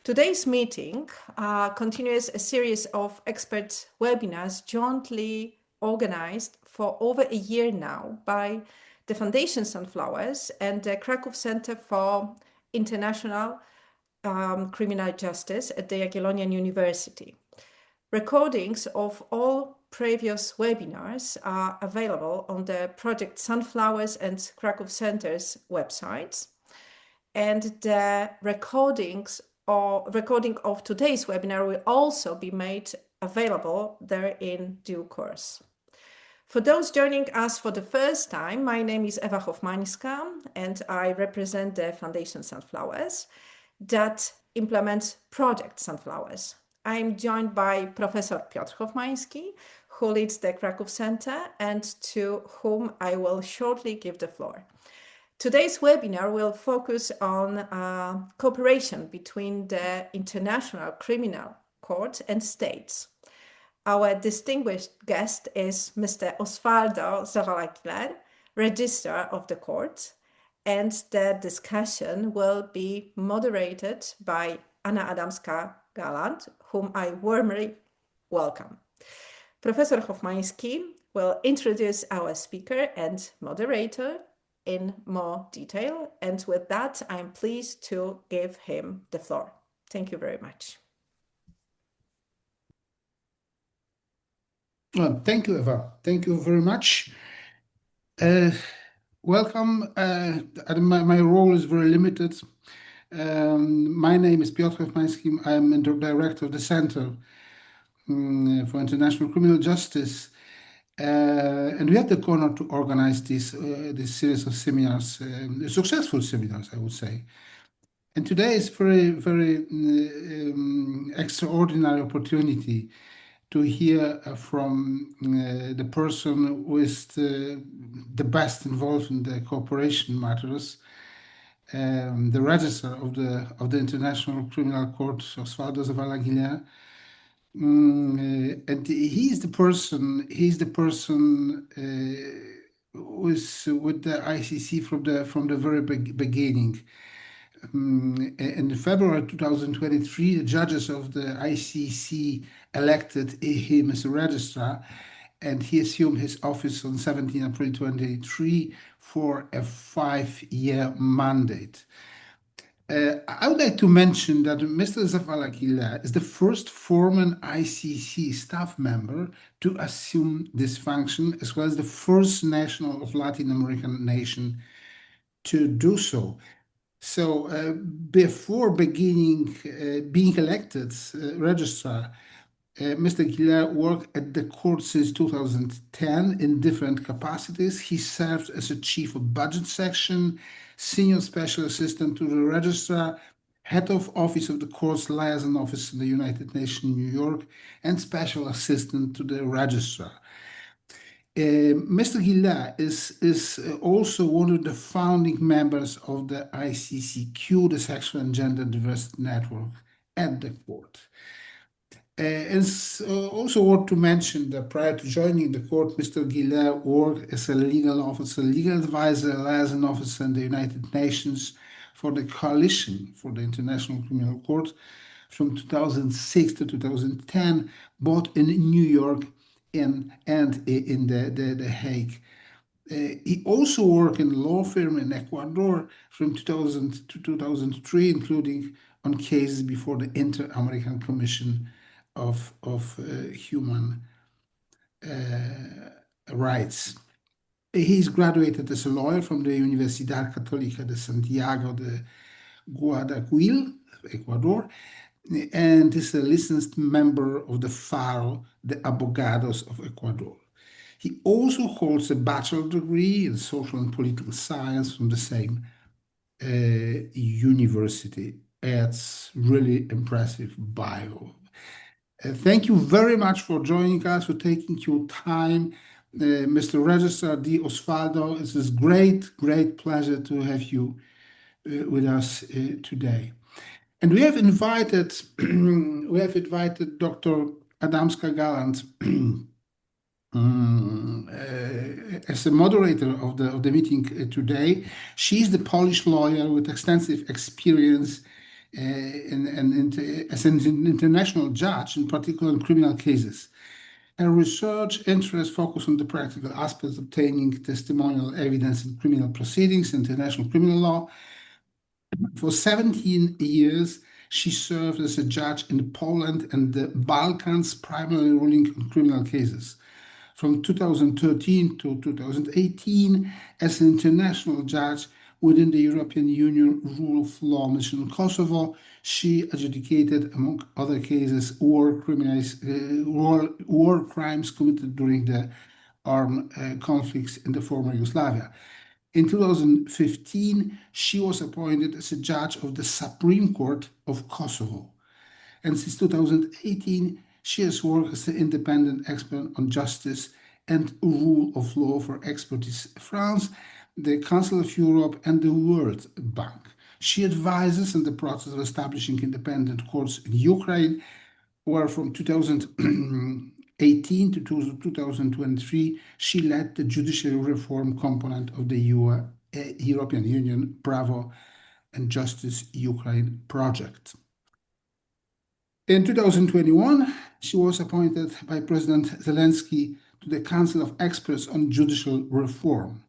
Today's meeting continues a series of expert webinars jointly organized for over a year now by the Foundation Sunflowers and the Kraków Center for International Criminal Justice at the Jagiellonian University. Recordings of all previous webinars are available on the Project Sunflowers and Kraków Center's websites, and the recording of today's webinar will also be made available there in due course. For those joining us for the first time, my name is Ewa Hofmańska, and I represent the Foundation Sunflowers that implements Project Sunflowers. I'm joined by Professor Piotr Hofmański, who leads the Kraków Center and to whom I will shortly give the floor. Today's webinar will focus on cooperation between the International Criminal Court and states. Our distinguished guest is Mr. Osvaldo Zavala-Giler, Registrar of the Court, and the discussion will be moderated by Anna Adamska-Galant, whom I warmly welcome. Professor Hofmański will introduce our speaker and moderator in more detail, and with that, I'm pleased to give him the floor. Thank you very much. Well, thank you, Eva. Thank you very much. Welcome. My role is very limited. My name is Piotr Hofmański. I'm the director of the Center for International Criminal Justice. And we had the honor to organize this series of seminars, successful seminars, I would say. And today is very, very extraordinary opportunity to hear from the person who is the best involved in the cooperation matters, the registrar of the International Criminal Court, Osvaldo Zavala-Giler. And he's the person who is with the ICC from the very beginning. In February 2023, the judges of the ICC elected him as a registrar, and he assumed his office on 17 April 2023 for a 5-year mandate. I would like to mention that Mr. Zavala-Giler is the first former ICC staff member to assume this function, as well as the first national of Latin American nation to do so. So before being elected registrar, Mr. Giler worked at the court since 2010 in different capacities. He served as a chief of budget section, senior special assistant to the registrar, head of office of the court's liaison office in the United Nations, New York, and special assistant to the registrar. Mr. Giler is also one of the founding members of the ICCQ, the Sexual and Gender Diversity Network at the court. It's also worth to mention that prior to joining the court, Mr. Giler worked as a legal officer, legal advisor, liaison officer in the United Nations for the Coalition for the International Criminal Court from 2006 to 2010, both in New York and in the Hague. He also worked in a law firm in Ecuador from 2000 to 2003, including on cases before the Inter-American Commission of Human Rights. He's graduated as a lawyer from the Universidad Católica de Santiago de Guayaquil, Ecuador, and is a licensed member of the FARO, the Abogados of Ecuador. He also holds a bachelor degree in social and political science from the same university. It's really impressive bio. Thank you very much for joining us, for taking your time. Mr. Registrar D. Osvaldo, it's a great pleasure to have you with us today. And we have invited Dr. Adamska-Galant as the moderator of the meeting today. She's the Polish lawyer with extensive experience as an international judge, in particular in criminal cases. Her research interests focus on the practical aspects of obtaining testimonial evidence in criminal proceedings, international criminal law. For 17 years, she served as a judge in Poland and the Balkans, primarily ruling on criminal cases. From 2013 to 2018, as an international judge within the European Union Rule of Law Mission in Kosovo, she adjudicated, among other cases, war crimes committed during the armed conflicts in the former Yugoslavia. In 2015, she was appointed as a judge of the Supreme Court of Kosovo. And since 2018, she has worked as an independent expert on justice and rule of law for Expertise France, the Council of Europe, and the World Bank. She advises in the process of establishing independent courts in Ukraine, where from 2018 to 2023, she led the judicial reform component of the European Union Bravo and Justice Ukraine project. In 2021, she was appointed by President Zelensky to the Council of Experts on Judicial Reform.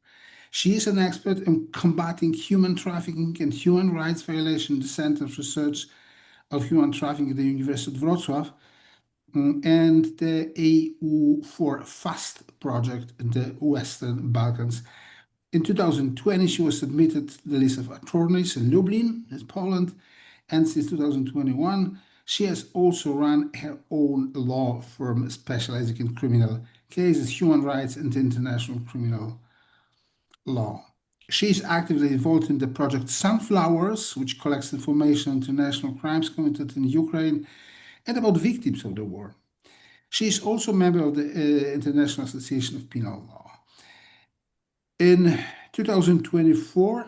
She is an expert in combating human trafficking and human rights violation in the Center of Research of Human Trafficking at the University of Wrocław and the EU4FAST project in the Western Balkans. In 2020, she was admitted to the list of attorneys in Lublin, in Poland, and since 2021, she has also run her own law firm specializing in criminal cases, human rights, and international criminal law. She is actively involved in the project Sunflowers, which collects information on international crimes committed in Ukraine and about victims of the war. She is also a member of the International Association of Penal Law. In 2024,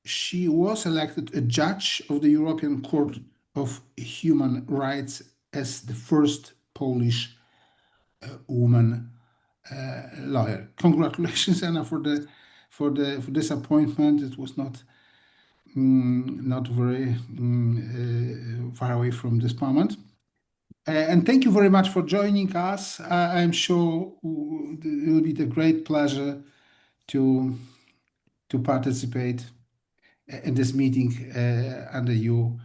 she was elected a judge of the European Court of Human Rights as the first Polish woman lawyer. Congratulations, Anna, for this appointment. It was not very far away from this moment. And thank you very much for joining us. I'm sure it will be a great pleasure to participate in this meeting under your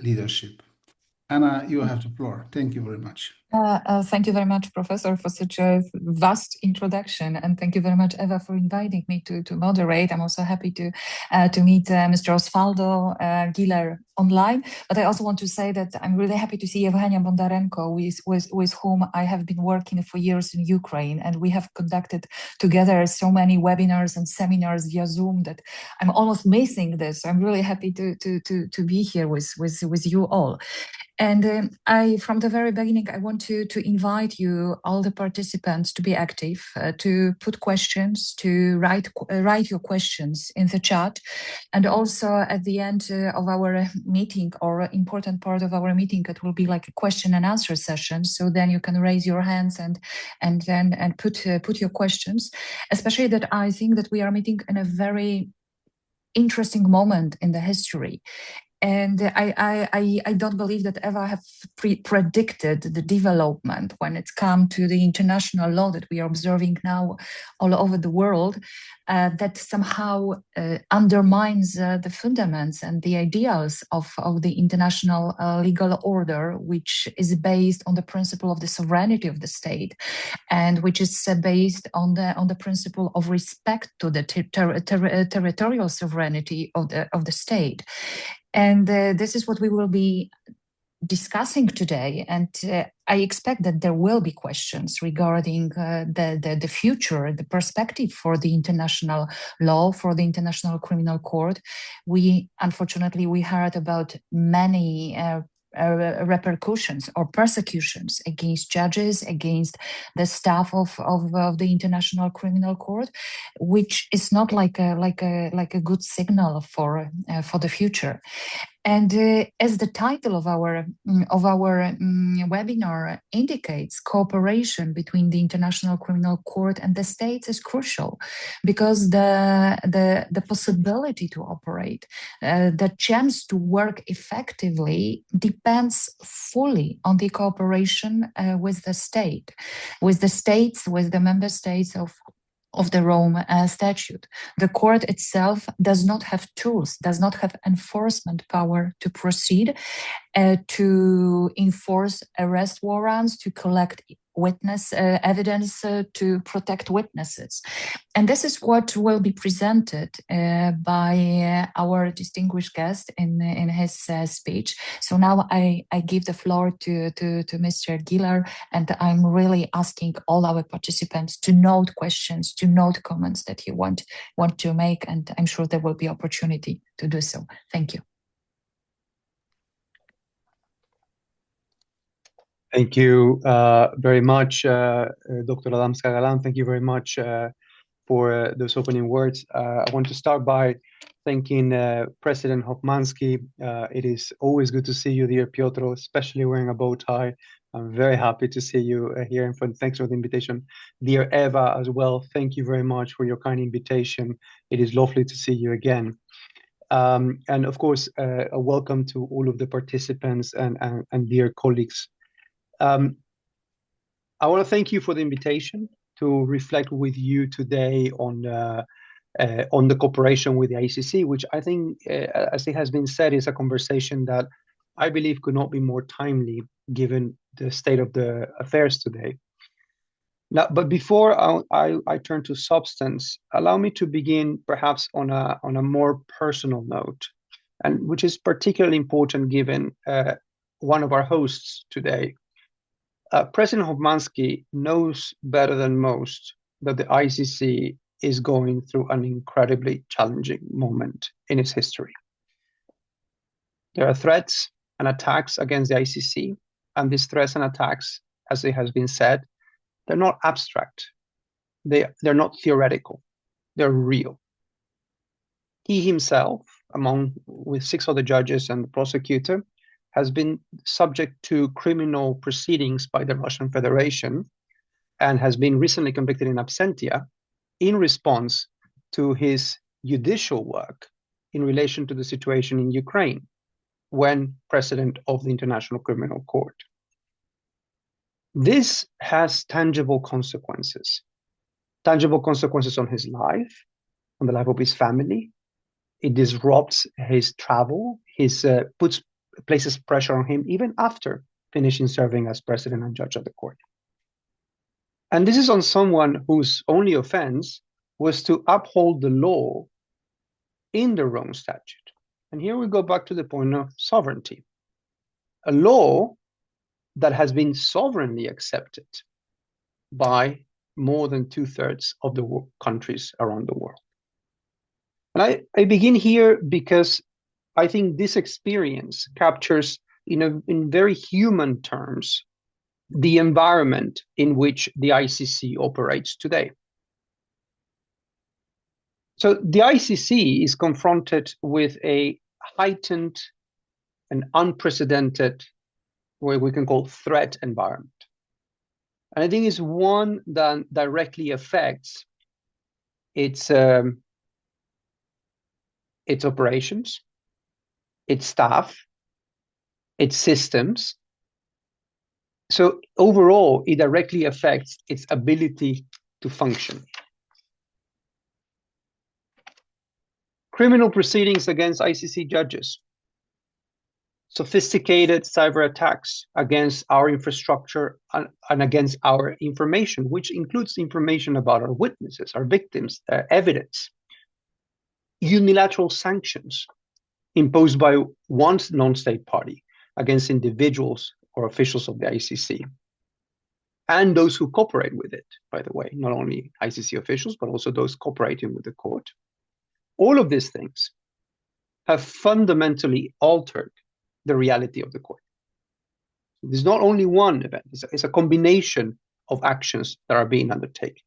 leadership. Anna, you have the floor. Thank you very much. Thank you very much, Professor, for such a vast introduction, and thank you very much, Eva, for inviting me to moderate. I'm also happy to meet Mr. Osvaldo Giller online, but I also want to say that I'm really happy to see Evgenia Bondarenko, with whom I have been working for years in Ukraine, and we have conducted together so many webinars and seminars via Zoom that I'm almost missing this. So I'm really happy to be here with you all. And from the very beginning, I want to invite you, all the participants, to be active, to put questions, to write your questions in the chat. And also at the end of our meeting, or important part of our meeting, it will be like a question and answer session. So then you can raise your hands and put your questions, especially that I think that we are meeting in a very interesting moment in the history. And I don't believe that Eva have predicted the development when it's come to the international law that we are observing now all over the world, that somehow undermines the fundaments and the ideals of the international legal order, which is based on the principle of the sovereignty of the state, and which is based on the principle of respect to the territorial sovereignty of the state. And this is what we will be discussing today. And I expect that there will be questions regarding the future, the perspective for the international law, for the International Criminal Court. Unfortunately, we heard about many repercussions or persecutions against judges, against the staff of the International Criminal Court, which is not like a good signal for the future. And as the title of our webinar indicates, cooperation between the International Criminal Court and the states is crucial, because the possibility to operate, the chance to work effectively, depends fully on the cooperation with the state, with the states, with the member states of the Rome Statute. The court itself does not have tools, does not have enforcement power to proceed, to enforce arrest warrants, to collect witness evidence, to protect witnesses. And this is what will be presented by our distinguished guest in his speech. So now I give the floor to Mr. Giller, and I'm really asking all our participants to note questions, to note comments that you want to make, and I'm sure there will be opportunity to do so. Thank you. Thank you very much, Dr. Adamska-Galan. Thank you very much for those opening words. I want to start by thanking President Hopmansky. It is always good to see you, dear Piotr, especially wearing a bow tie. I'm very happy to see you here, and thanks for the invitation. Dear Eva as well, thank you very much for your kind invitation. It is lovely to see you again. And of course, a welcome to all of the participants and dear colleagues. I want to thank you for the invitation to reflect with you today on the cooperation with the ICC, which I think, as it has been said, is a conversation that I believe could not be more timely given the state of the affairs today. Now, but before I turn to substance, allow me to begin perhaps on a more personal note, and which is particularly important given one of our hosts today. President Hopmansky knows better than most that the ICC is going through an incredibly challenging moment in its history. There are threats and attacks against the ICC, and these threats and attacks, as it has been said, they're not abstract. They're not theoretical. They're real. He himself, with 6 other judges and the prosecutor, has been subject to criminal proceedings by the Russian Federation and has been recently convicted in absentia in response to his judicial work in relation to the situation in Ukraine when president of the International Criminal Court. This has tangible consequences on his life, on the life of his family. It disrupts his travel, places pressure on him even after finishing serving as president and judge of the court. And this is on someone whose only offense was to uphold the law in the Rome Statute. And here we go back to the point of sovereignty. A law that has been sovereignly accepted by more than 2/3 of the countries around the world. And I begin here because I think this experience captures, in very human terms, the environment in which the ICC operates today. So the ICC is confronted with a heightened and unprecedented, what we can call, threat environment. And I think it's one that directly affects its operations, its staff, its systems. So overall, it directly affects its ability to function. Criminal proceedings against ICC judges, sophisticated cyber attacks against our infrastructure and against our information, which includes information about our witnesses, our victims, evidence, unilateral sanctions imposed by one non-state party against individuals or officials of the ICC, and those who cooperate with it, by the way, not only ICC officials, but also those cooperating with the court. All of these things have fundamentally altered the reality of the court. There's not only one event, it's a combination of actions that are being undertaken.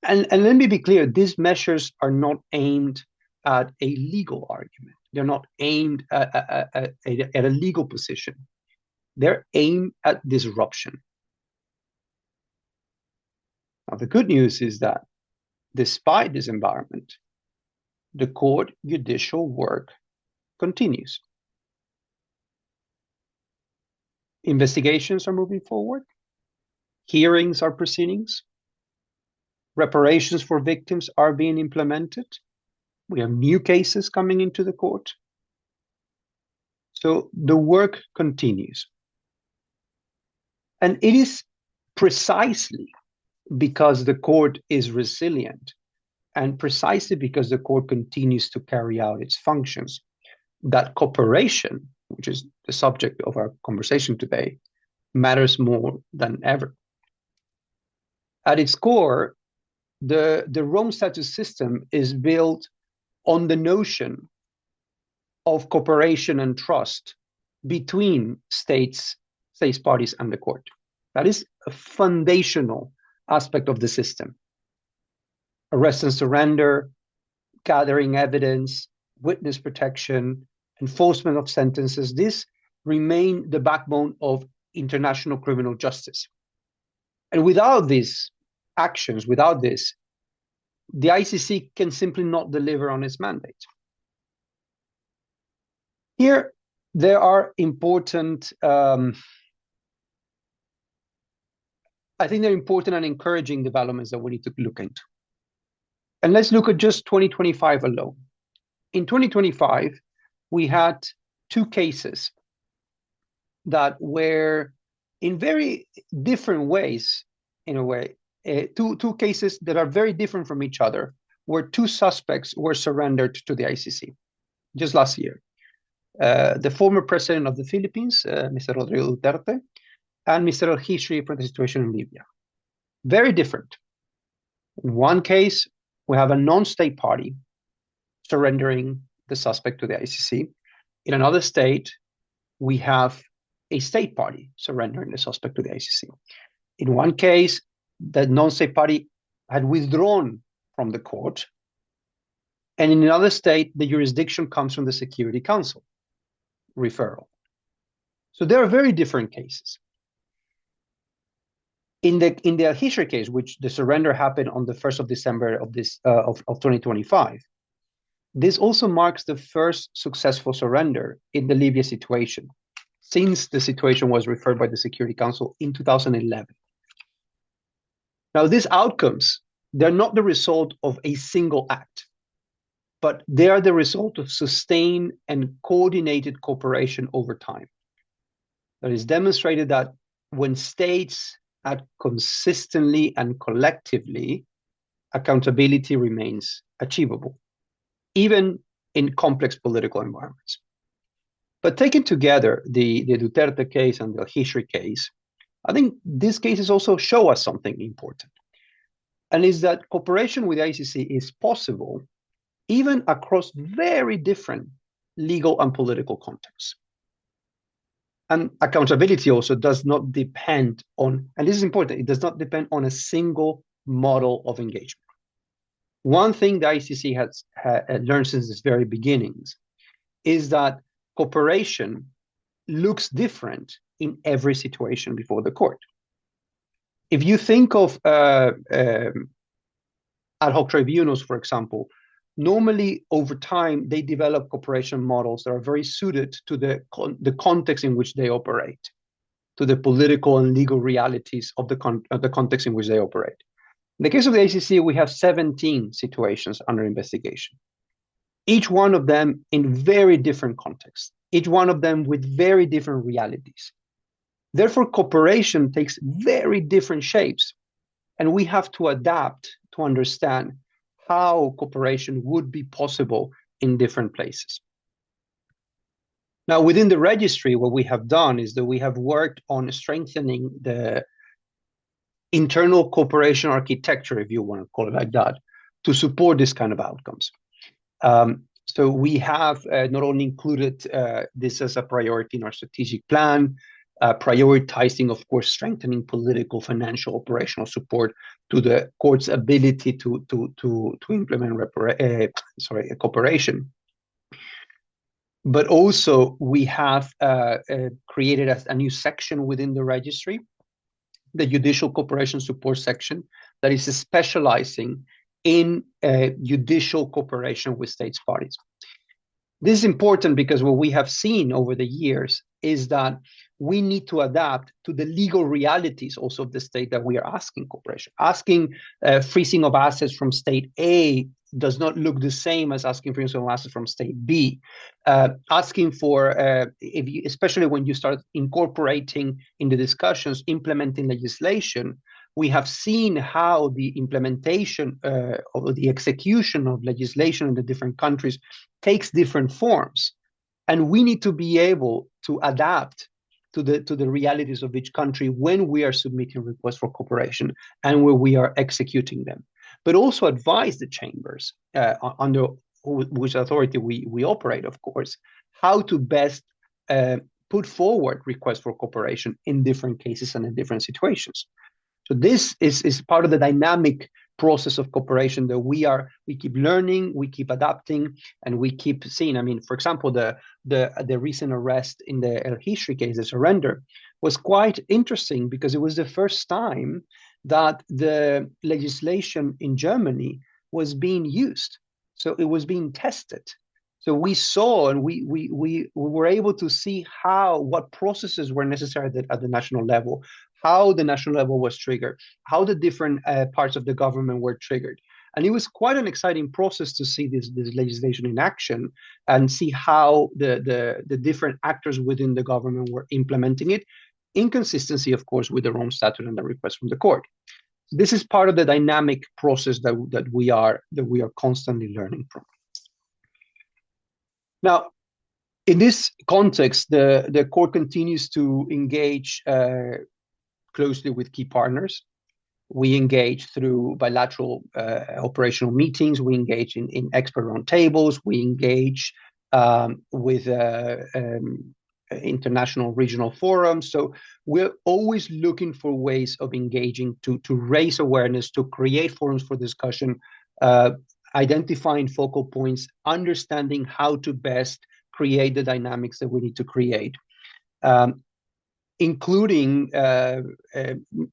And let me be clear, these measures are not aimed at a legal argument. They're not aimed at a legal position. They're aimed at disruption. Now, the good news is that despite this environment, the court judicial work continues. Investigations are moving forward. Hearings are proceedings. Reparations for victims are being implemented. We have new cases coming into the court. So the work continues. And it is precisely because the court is resilient and precisely because the court continues to carry out its functions that cooperation, which is the subject of our conversation today, matters more than ever. At its core, the Rome Statute system is built on the notion of cooperation and trust between states parties, and the court. That is a foundational aspect of the system. Arrest and surrender, gathering evidence, witness protection, enforcement of sentences, this remain the backbone of international criminal justice. And without these actions, without this, the ICC can simply not deliver on its mandate. Here, there are important, I think they're important and encouraging developments that we need to look into. And let's look at just 2025 alone. In 2025, we had two cases that were in very different ways, in a way, two cases that are very different from each other, where two suspects were surrendered to the ICC just last year. The former president of the Philippines, Mr. Rodrigo Duterte, and Mr. al-Hishri for the situation in Libya. Very different. In one case, we have a non-state party surrendering the suspect to the ICC. In another state, we have a state party surrendering the suspect to the ICC. In one case, the non-state party had withdrawn from the court, and in another state, the jurisdiction comes from the Security Council referral. So there are very different cases. In the al-Hishri case, which the surrender happened on the 1st of December of 2025, this also marks the first successful surrender in the Libya situation since the situation was referred by the Security Council in 2011. Now, these outcomes, they're not the result of a single act, but they are the result of sustained and coordinated cooperation over time. It is demonstrated that when states act consistently and collectively, accountability remains achievable, even in complex political environments. But taken together, the Duterte case and the al-Hishri case, I think these cases also show us something important, and is that cooperation with the ICC is possible even across very different legal and political contexts. And accountability also does not depend on, and this is important, it does not depend on a single model of engagement. One thing the ICC has learned since its very beginnings is that cooperation looks different in every situation before the court. If you think of ad hoc tribunals, for example, normally over time, they develop cooperation models that are very suited to the context in which they operate, to the political and legal realities of the context in which they operate. In the case of the ICC, we have 17 situations under investigation, each one of them in very different contexts, each one of them with very different realities. Therefore, cooperation takes very different shapes, and we have to adapt to understand how cooperation would be possible in different places. Now, within the registry, what we have done is that we have worked on strengthening the internal cooperation architecture, if you want to call it like that, to support this kind of outcomes. So we have not only included this as a priority in our strategic plan, prioritizing, of course, strengthening political, financial, operational support to the court's ability to implement cooperation. But also we have created a new section within the registry, the Judicial Cooperation Support section, that is specializing in judicial cooperation with states parties. This is important because what we have seen over the years is that we need to adapt to the legal realities also of the state that we are asking cooperation. Asking freezing of assets from state A does not look the same as asking freezing of assets from state B. Asking for, especially when you start incorporating in the discussions, implementing legislation, we have seen how the implementation or the execution of legislation in the different countries takes different forms. And we need to be able to adapt to the realities of each country when we are submitting requests for cooperation and where we are executing them. But also advise the chambers under which authority we operate, of course, how to best put forward requests for cooperation in different cases and in different situations. So this is part of the dynamic process of cooperation that we keep learning, we keep adapting, and we keep seeing. I mean, for example, the recent arrest in the El Hishri case, the surrender, was quite interesting because it was the first time that the legislation in Germany was being used. So it was being tested. So we saw and we were able to see what processes were necessary at the national level, how the national level was triggered, how the different parts of the government were triggered. And it was quite an exciting process to see this legislation in action and see how the different actors within the government were implementing it, in consistency, of course, with their own statute and the request from the court. This is part of the dynamic process that we are constantly learning from. Now, in this context, the court continues to engage closely with key partners. We engage through bilateral operational meetings. We engage in expert roundtables. We engage with international regional forums. So we're always looking for ways of engaging to raise awareness, to create forums for discussion, identifying focal points, understanding how to best create the dynamics that we need to create, including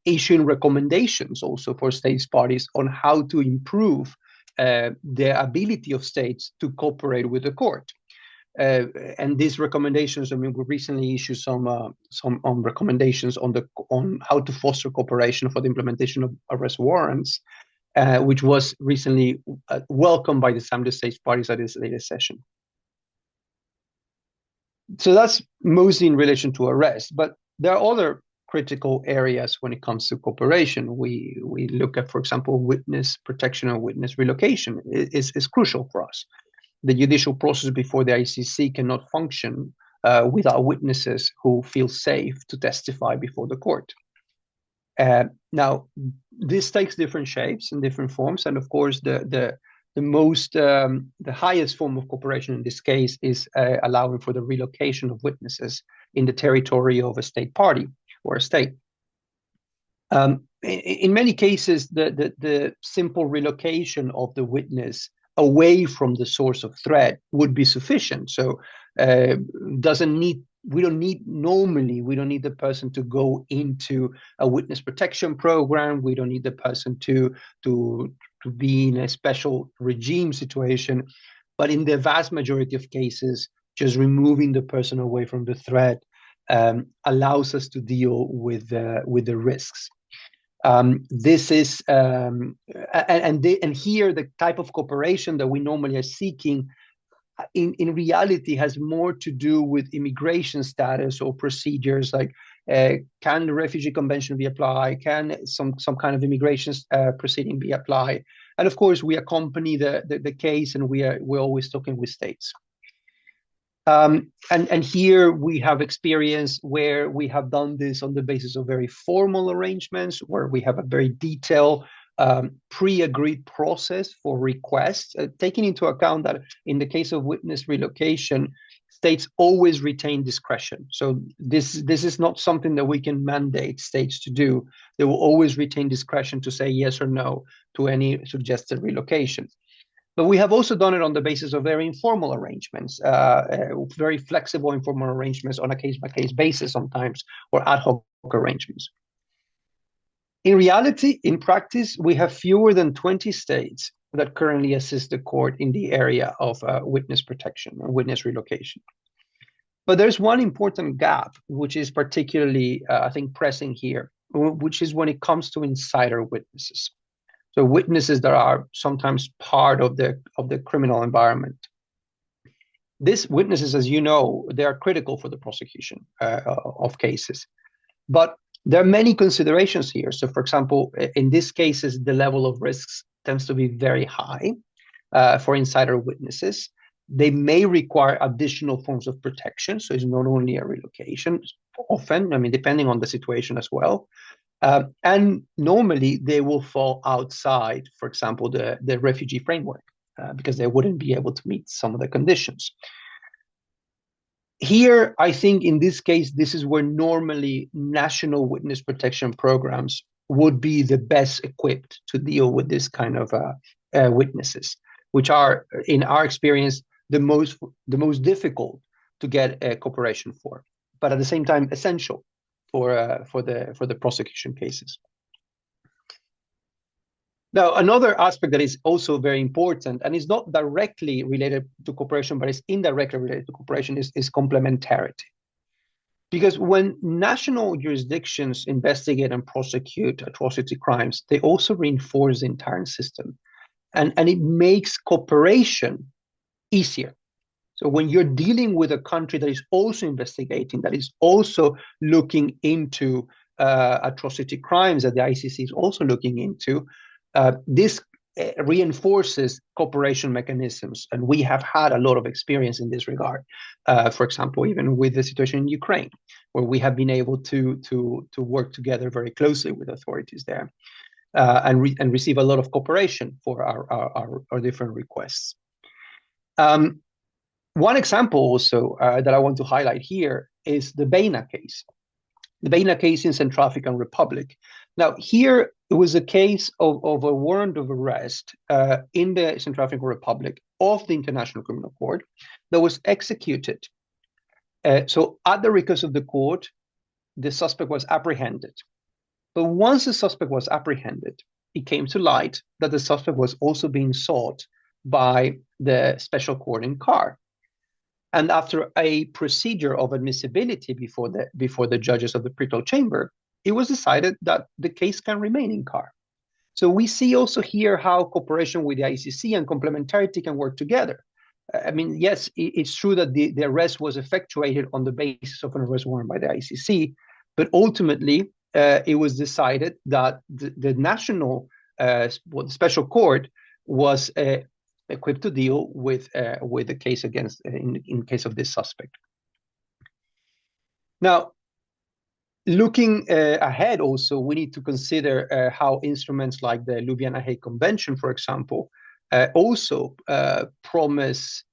issuing recommendations also for states parties on how to improve the ability of states to cooperate with the court. And these recommendations, I mean, we recently issued some recommendations on how to foster cooperation for the implementation of arrest warrants, which was recently welcomed by some of the states parties at this latest session. So that's mostly in relation to arrest, but there are other critical areas when it comes to cooperation. We look at, for example, witness protection or witness relocation is crucial for us. The judicial process before the ICC cannot function without witnesses who feel safe to testify before the court. Now, this takes different shapes and different forms, and of course, the highest form of cooperation in this case is allowing for the relocation of witnesses in the territory of a state party or a state. In many cases, the simple relocation of the witness away from the source of threat would be sufficient. So we don't need the person to go into a witness protection program. We don't need the person to be in a special regime situation. But in the vast majority of cases, just removing the person away from the threat allows us to deal with the risks. This is and here the type of cooperation that we normally are seeking in reality has more to do with immigration status or procedures like can the refugee convention be applied, can some kind of immigration proceeding be applied, and of course we accompany the case and we're always talking with states. And here we have experience where we have done this on the basis of very formal arrangements, where we have a very detailed pre-agreed process for requests, taking into account that in the case of witness relocation, states always retain discretion. So this is not something that we can mandate states to do. They will always retain discretion to say yes or no to any suggested relocation. But we have also done it on the basis of very informal arrangements, very flexible informal arrangements on a case-by-case basis sometimes, or ad hoc arrangements. In reality, in practice, we have fewer than 20 states that currently assist the court in the area of witness protection or witness relocation. But there's one important gap, which is particularly, I think, pressing here, which is when it comes to insider witnesses. So witnesses that are sometimes part of the criminal environment. These witnesses, as you know, they are critical for the prosecution of cases. But there are many considerations here. So, for example, in these cases, the level of risks tends to be very high for insider witnesses. They may require additional forms of protection. So it's not only a relocation, often, I mean, depending on the situation as well. And normally they will fall outside, for example, the refugee framework, because they wouldn't be able to meet some of the conditions. Here, I think in this case, this is where normally national witness protection programs would be the best equipped to deal with this kind of witnesses, which are, in our experience, the most difficult to get cooperation for, but at the same time essential for the prosecution cases. Now, another aspect that is also very important and is not directly related to cooperation, but is indirectly related to cooperation is complementarity. Because when national jurisdictions investigate and prosecute atrocity crimes, they also reinforce the entire system. And it makes cooperation easier. So when you're dealing with a country that is also investigating, that is also looking into atrocity crimes that the ICC is also looking into, this reinforces cooperation mechanisms. And we have had a lot of experience in this regard. For example, even with the situation in Ukraine, where we have been able to work together very closely with authorities there and receive a lot of cooperation for our different requests. One example also that I want to highlight here is the Beina case. The Beina case in Central African Republic. Now, here it was a case of a warrant of arrest in the Central African Republic of the International Criminal Court that was executed. So at the request of the court, the suspect was apprehended. But once the suspect was apprehended, it came to light that the suspect was also being sought by the special court in CAR. And after a procedure of admissibility before the judges of the pretrial chamber, it was decided that the case can remain in CAR. So we see also here how cooperation with the ICC and complementarity can work together. I mean, yes, it's true that the arrest was effectuated on the basis of an arrest warrant by the ICC, but ultimately it was decided that the national special court was equipped to deal with the case against in case of this suspect. Now, looking ahead, also we need to consider how instruments like the Ljubljana-Hague Convention, for example, also promise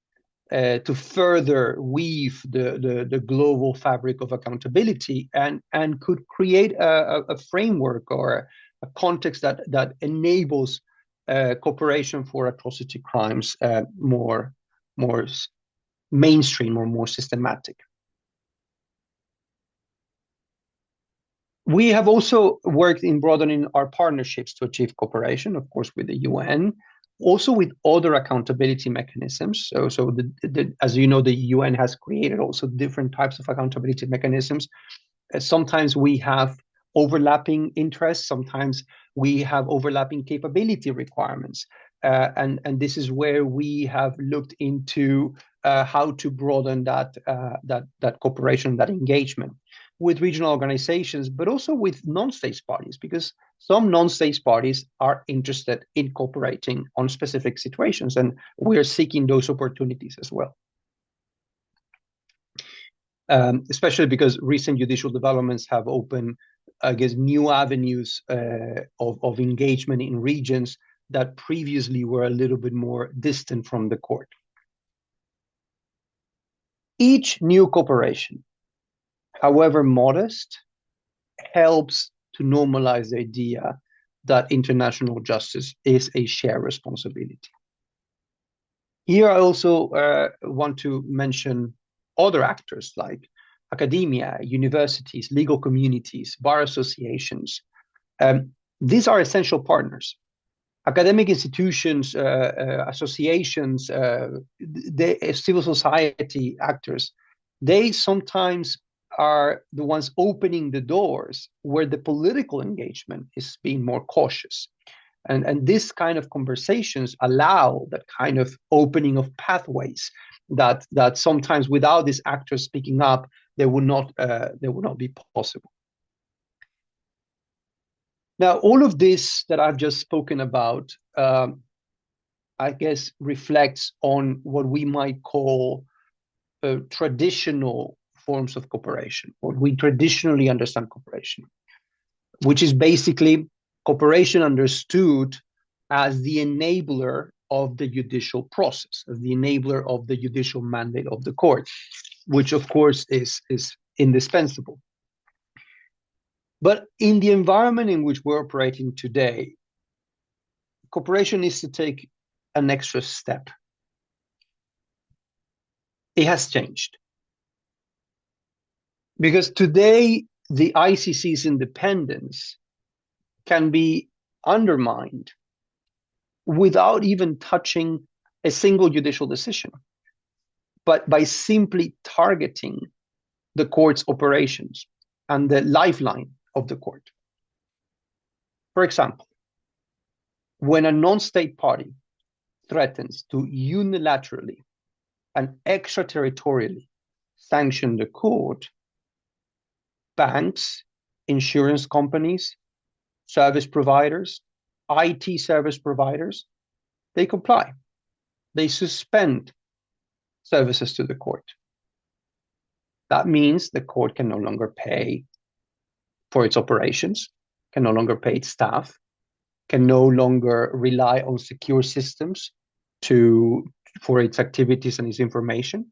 to further weave the global fabric of accountability and could create a framework or a context that enables cooperation for atrocity crimes more mainstream or more systematic. We have also worked in broadening our partnerships to achieve cooperation, of course, with the UN, also with other accountability mechanisms. So as you know, the UN has created also different types of accountability mechanisms. Sometimes we have overlapping interests, sometimes we have overlapping capability requirements. And this is where we have looked into how to broaden that cooperation, that engagement with regional organizations, but also with non-state parties, because some non-state parties are interested in cooperating on specific situations, and we are seeking those opportunities as well. Especially because recent judicial developments have opened, I guess, new avenues of engagement in regions that previously were a little bit more distant from the court. Each new cooperation, however modest, helps to normalize the idea that international justice is a shared responsibility. Here, I also want to mention other actors like academia, universities, legal communities, bar associations. These are essential partners. Academic institutions, associations, civil society actors, they sometimes are the ones opening the doors where the political engagement is being more cautious. And this kind of conversations allow that kind of opening of pathways that sometimes without these actors speaking up, they would not be possible. Now, all of this that I've just spoken about, I guess, reflects on what we might call traditional forms of cooperation, what we traditionally understand cooperation, which is basically cooperation understood as the enabler of the judicial process, as the enabler of the judicial mandate of the court, which of course is indispensable. But in the environment in which we're operating today, cooperation needs to take an extra step. It has changed. Because today, the ICC's independence can be undermined without even touching a single judicial decision, but by simply targeting the court's operations and the lifeline of the court. For example, when a non-state party threatens to unilaterally and extraterritorially sanction the court, banks, insurance companies, service providers, IT service providers, they comply. They suspend services to the court. That means the court can no longer pay for its operations, can no longer pay its staff, can no longer rely on secure systems for its activities and its information.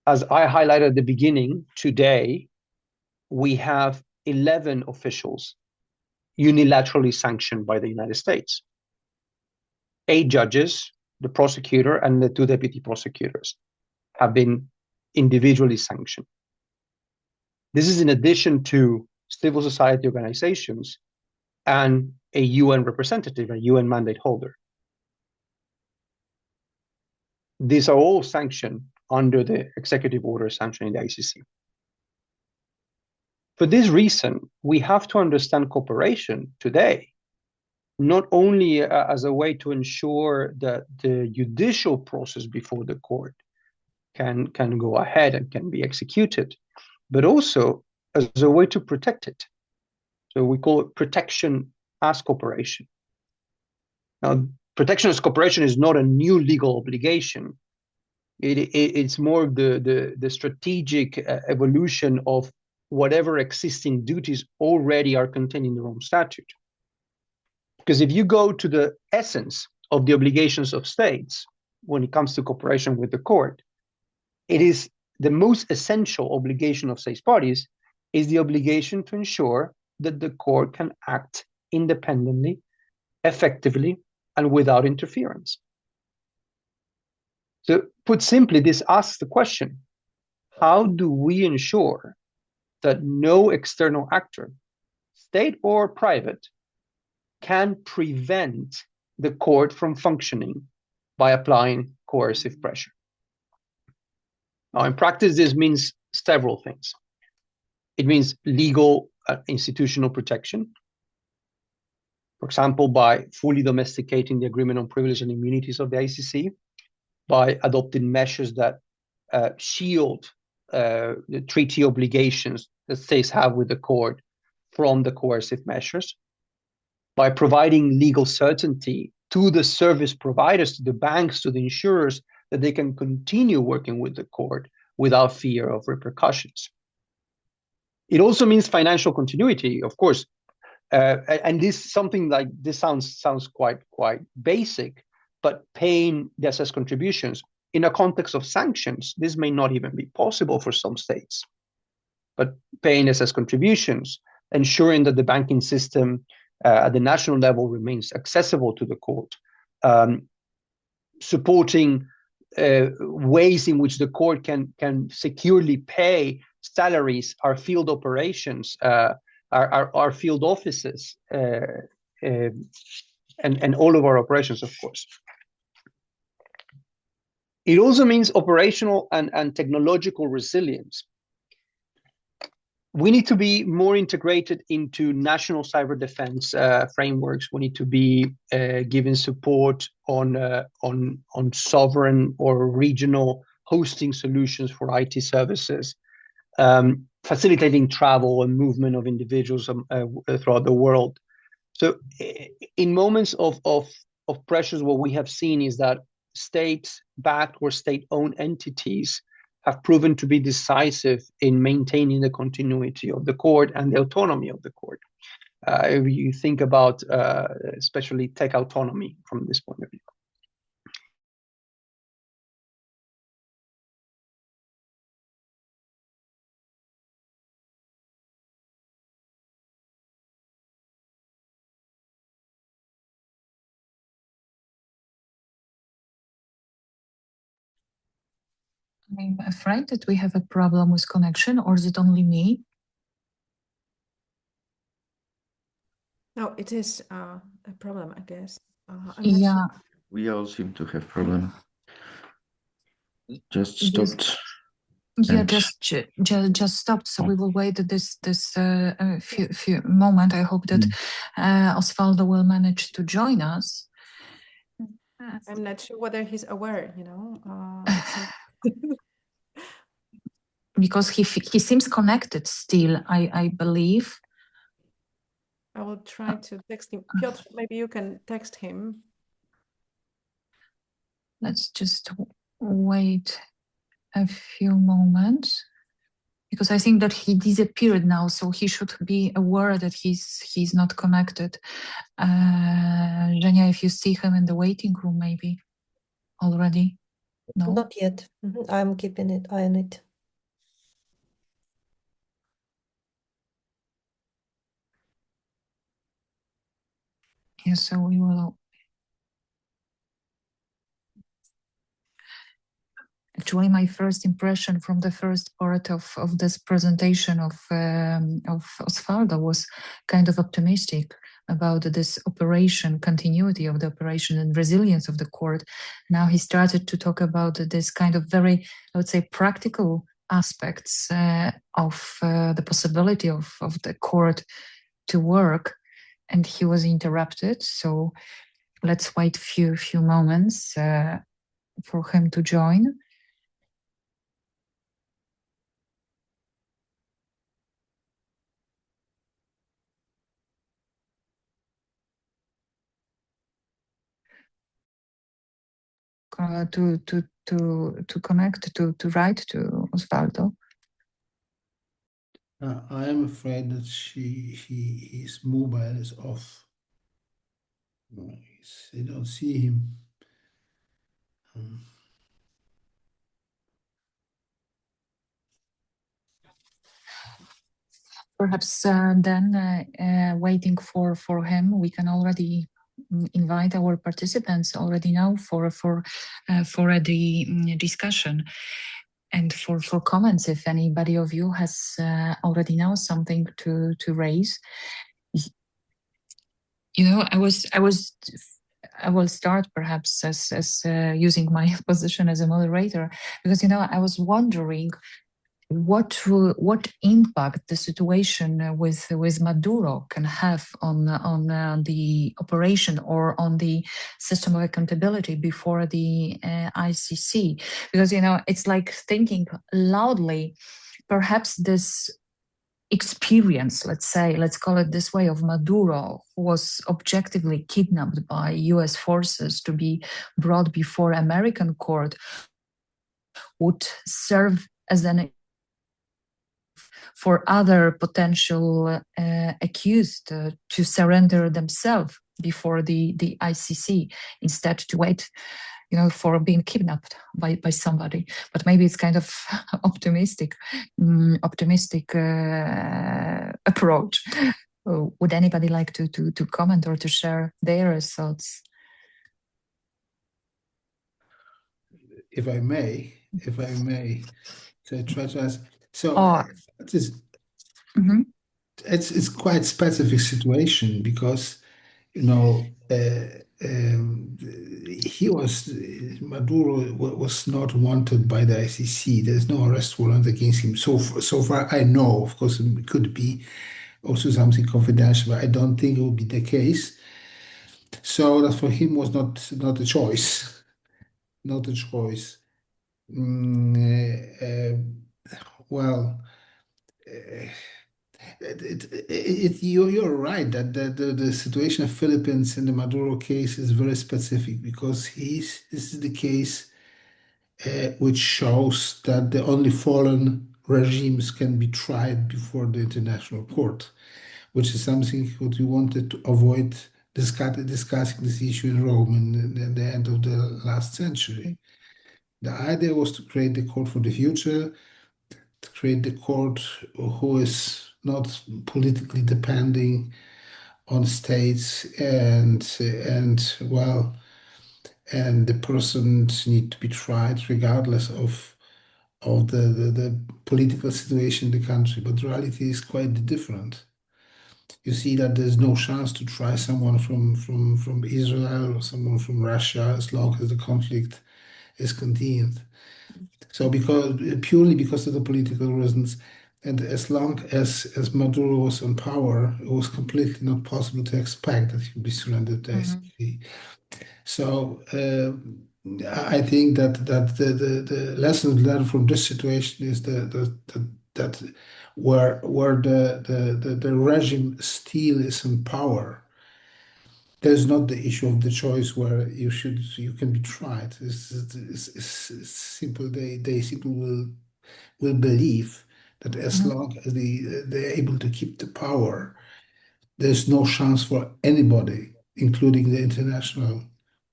As I highlighted at the beginning, today we have 11 officials unilaterally sanctioned by the United States. 8 judges, the prosecutor, and the 2 deputy prosecutors have been individually sanctioned. This is in addition to civil society organizations and a UN representative, a UN mandate holder. These are all sanctioned under the executive order sanctioning the ICC. For this reason, we have to understand cooperation today, not only as a way to ensure that the judicial process before the court can go ahead and can be executed, but also as a way to protect it. So we call it protection as cooperation. Now, protection as cooperation is not a new legal obligation. It's more the strategic evolution of whatever existing duties already are contained in the Rome Statute. Because if you go to the essence of the obligations of states when it comes to cooperation with the court, it is the most essential obligation of states parties is the obligation to ensure that the court can act independently, effectively, and without interference. So put simply, this asks the question, how do we ensure that no external actor, state or private, can prevent the court from functioning by applying coercive pressure? Now, in practice, this means several things. It means legal institutional protection. For example, by fully domesticating the Agreement on Privileges and Immunities of the ICC, by adopting measures that shield the treaty obligations that states have with the court from the coercive measures, by providing legal certainty to the service providers, to the banks, to the insurers, that they can continue working with the court without fear of repercussions. It also means financial continuity, of course, and this something like this sounds quite basic, but paying the assessed contributions in a context of sanctions, this may not even be possible for some states. But paying assessed contributions, ensuring that the banking system at the national level remains accessible to the court, supporting ways in which the court can securely pay salaries, our field operations, our field offices, and all of our operations, of course. It also means operational and technological resilience. We need to be more integrated into national cyber defense frameworks. We need to be giving support on sovereign or regional hosting solutions for IT services, facilitating travel and movement of individuals throughout the world. So in moments of pressures, what we have seen is that state-backed or state-owned entities have proven to be decisive in maintaining the continuity of the court and the autonomy of the court. If you think about especially tech autonomy from this point of view. I'm afraid that we have a problem with connection, or is it only me? No, it is a problem, I guess. Yeah. Sure. We all seem to have problem. Just Yes. stopped. Yeah, And- just stopped. So we will wait this few moment. I hope that Osvaldo will manage to join us. I'm not sure whether he's aware, Because he seems connected still, I believe. I will try to text him. Piotr, maybe you can text him. Let's just wait a few moments, because I think that he disappeared now, so he should be aware that he's not connected. Zhenya, if you see him in the waiting room, maybe already. No, Not yet. I'm keeping an eye on it. yeah. So we will. Actually, my first impression from the first part of this presentation of Osvaldo was kind of optimistic about this operation, continuity of the operation and resilience of the court. Now he started to talk about this kind of very, I would say, practical aspects of the possibility of the court to work, and he was interrupted. So let's wait few moments for him to join. To connect, to write to Osvaldo. I am afraid that his mobile is off. I don't see him. Perhaps then waiting for him, we can already invite our participants already now for the discussion and for comments. If anybody of you has already now something to raise, I will start perhaps as using my position as a moderator, because I was wondering what impact the situation with Maduro can have on the operation or on the system of accountability before the ICC, because it's like thinking loudly. Perhaps this experience, let's call it this way, of Maduro, who was objectively kidnapped by US forces to be brought before American court, would serve as an for other potential accused to surrender themselves before the ICC, instead to wait for being kidnapped by somebody. But maybe it's kind of optimistic approach. Would anybody like to comment or to share their thoughts? if I may, so I try to ask. So Oh. it's Mhm. it's quite specific situation because Maduro was not wanted by the ICC. There's no arrest warrant against him. So far I know. Of course, it could be also something confidential, but I don't think it would be the case. So that for him was not a choice, not a choice. Well. You're right that the situation of Philippines in the Maduro case is very specific because this is the case which shows that the only fallen regimes can be tried before the international court, which is something what we wanted to avoid discussing this issue in Rome in the end of the last century. The idea was to create the court for the future, to create the court who is not politically depending on states and the persons need to be tried regardless of the political situation in the country. But the reality is quite different. You see that there's no chance to try someone from Israel or someone from Russia as long as the conflict is continued. So purely because of the political reasons, and as long as Maduro was in power, it was completely not possible to expect that he would be surrendered to ICC. So I think that the lesson learned from this situation is that where the regime still is in power, there's not the issue of the choice where you can be tried. It's simple. They simply will believe that as long as they're able to keep the power, there's no chance for anybody, including the international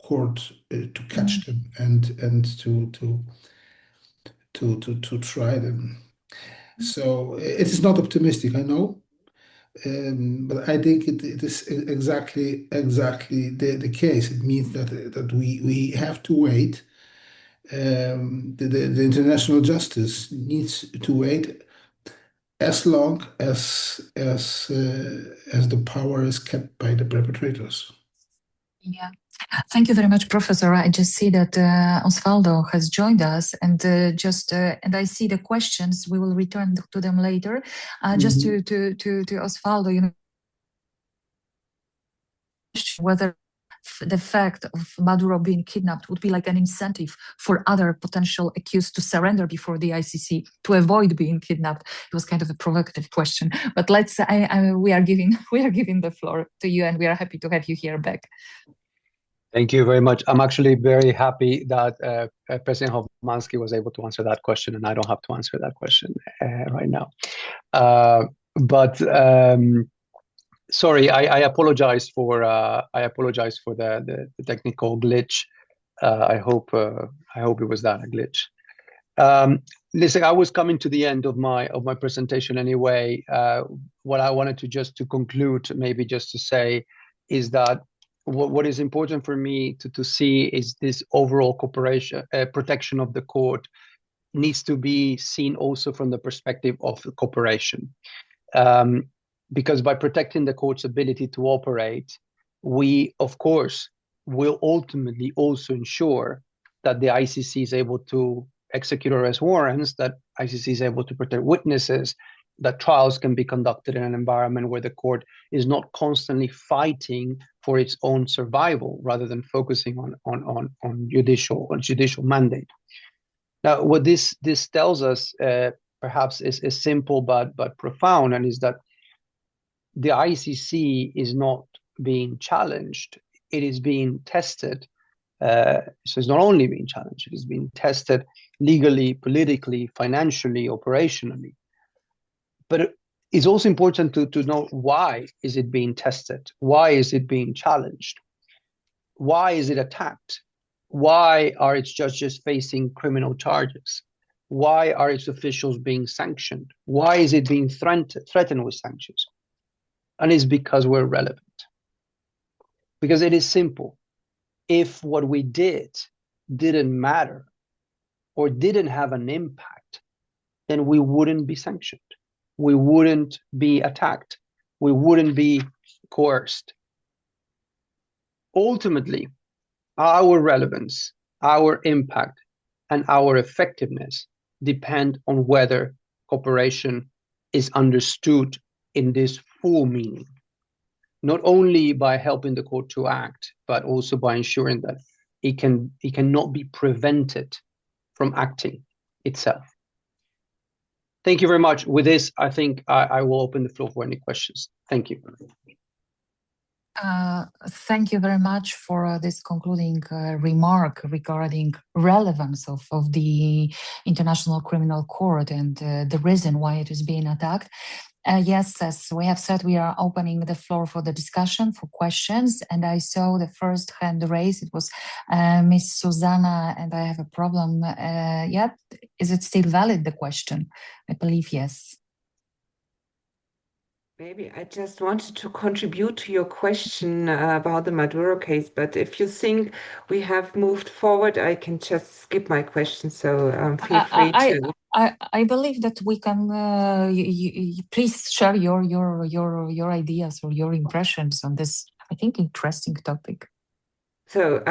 court, to catch them and to try them. So it is not optimistic, I know. But I think it is exactly the case. It means that we have to wait. The international justice needs to wait as long as the power is kept by the perpetrators. Yeah. Thank you very much, Professor. I just see that Osvaldo has joined us, and and I see the questions. We will return to them later. Just to Osvaldo, whether the fact of Maduro being kidnapped would be like an incentive for other potential accused to surrender before the ICC to avoid being kidnapped. It was kind of a provocative question, but we are giving the floor to you, and we are happy to have you here back. Thank you very much. I'm actually very happy that President Hovmansky was able to answer that question, and I don't have to answer that question right now. Sorry, I apologize for the technical glitch. I hope it was that a glitch. Listen, I was coming to the end of my presentation anyway. What I wanted to conclude, maybe just to say, is that what is important for me to see is this overall cooperation, protection of the court needs to be seen also from the perspective of the cooperation. Because by protecting the court's ability to operate, we, of course, will ultimately also ensure that the ICC is able to execute arrest warrants, that ICC is able to protect witnesses, that trials can be conducted in an environment where the court is not constantly fighting for its own survival rather than focusing on judicial mandate. Now, what this tells us perhaps is simple but profound, and is that the ICC is not being challenged; it is being tested. So it's not only being challenged; it is being tested legally, politically, financially, operationally. But it's also important to know why is it being tested? Why is it being challenged? Why is it attacked? Why are its judges facing criminal charges? Why are its officials being sanctioned? Why is it being threatened with sanctions? And it's because we're relevant. Because it is simple. If what we did didn't matter, or didn't have an impact, then we wouldn't be sanctioned. We wouldn't be attacked. We wouldn't be coerced. Ultimately, our relevance, our impact, and our effectiveness depend on whether cooperation is understood in this full meaning, not only by helping the court to act, but also by ensuring that it cannot be prevented from acting itself. Thank you very much. With this, I think I will open the floor for any questions. Thank you. Thank you very much for this concluding remark regarding relevance of the International Criminal Court and the reason why it is being attacked. Yes, as we have said, we are opening the floor for the discussion, for questions, and I saw the first hand raised. It was Miss Susanna, and I have a problem. Is it still valid, the question? I believe yes. Maybe I just wanted to contribute to your question about the Maduro case, but if you think we have moved forward, I can just skip my question, so feel free to. I believe that we can. Please share your ideas or your impressions on this, I think, interesting topic. So,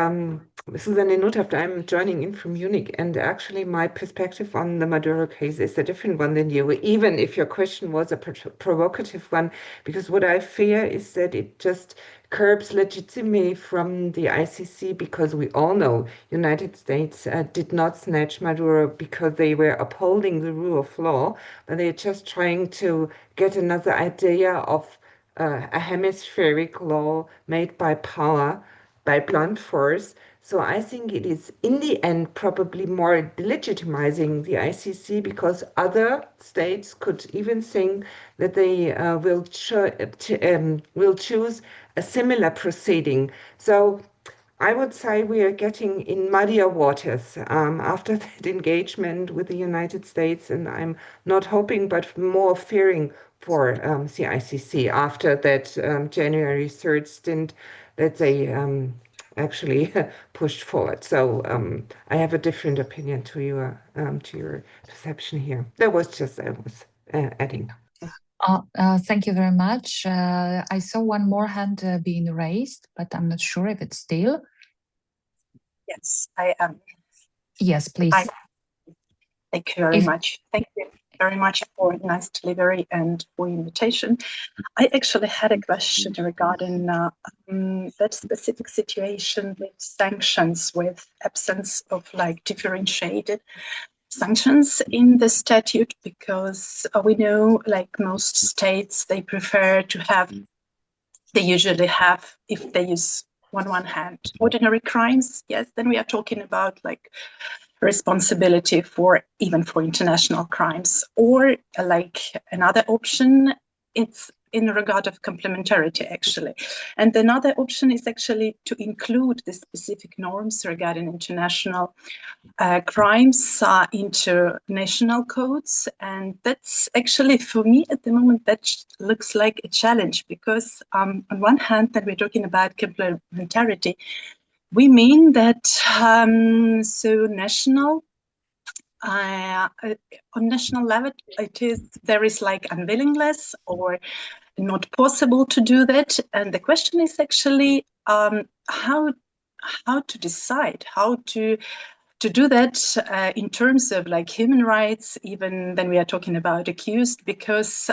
Susanne Nothaft, I'm joining in from Munich, and actually my perspective on the Maduro case is a different one than you, even if your question was a provocative one, because what I fear is that it just curbs legitimacy from the ICC, because we all know United States did not snatch Maduro because they were upholding the rule of law, but they're just trying to get another idea of a hemispheric law made by power, by blunt force. So I think it is in the end probably more delegitimizing the ICC, because other states could even think that they will choose a similar proceeding. So I would say we are getting in muddier waters after that engagement with the United States, and I'm not hoping but more fearing for the ICC after that January 3rd stint that they actually pushed forward. So I have a different opinion to your perception here. That was just I was adding. Thank you very much. I saw one more hand being raised, but I'm not sure if it's still. Yes, I am. Yes, please. Thank you very much. Thank you very much for nice delivery and for invitation. I actually had a question regarding that specific situation with sanctions, with absence of like differentiated sanctions in the statute, because we know like most states, they prefer to have, they usually have, if they use on one hand ordinary crimes, yes, then we are talking about like responsibility for even for international crimes, or like another option, it's in regard of complementarity actually. And another option is actually to include the specific norms regarding international crimes into national codes. And that's actually, for me at the moment, that looks like a challenge, because on one hand, that we're talking about complementarity, we mean that so national, on national level, there is like unwillingness or not possible to do that. And the question is actually how to decide, how to do that in terms of like human rights, even then we are talking about accused, because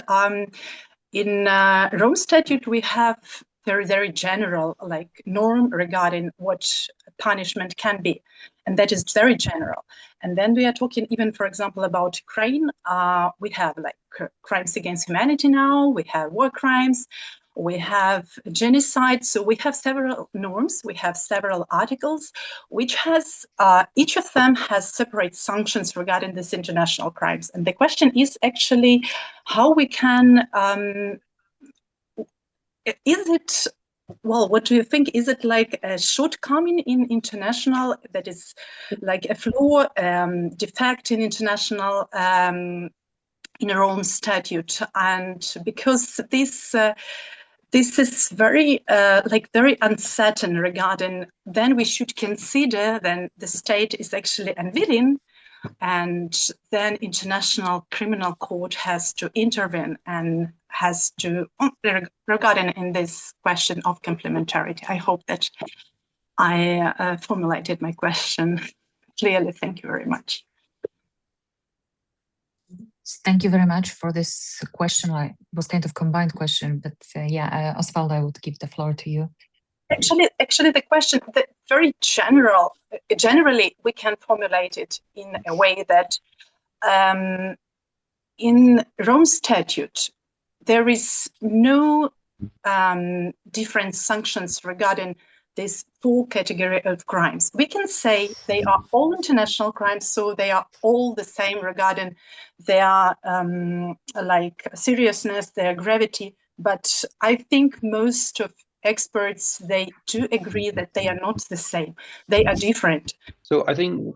in Rome Statute we have very, very general like norm regarding what punishment can be, and that is very general. And then we are talking even, for example, about Ukraine. We have like crimes against humanity now, we have war crimes, we have genocide. So we have several norms, we have several articles, which has, each of them has separate sanctions regarding these international crimes. And the question is actually how we can, is it, well, what do you think? Is it like a shortcoming in international, that is like a flaw, defect in international, in our own statute? And because this is very, very uncertain regarding, then we should consider then the state is actually unwilling and then International Criminal Court has to intervene and has to, regarding in this question of complementarity. I hope that I formulated my question clearly. Thank you very much. Thank you very much for this question. It was kind of combined question, but Osvaldo, I would give the floor to you. Actually, the question, very generally, we can formulate it in a way that in Rome Statute, there is no different sanctions regarding this full category of crimes. We can say they are all international crimes, so they are all the same regarding their seriousness, their gravity. But I think most of experts, they do agree that they are not the same. They are different. So I think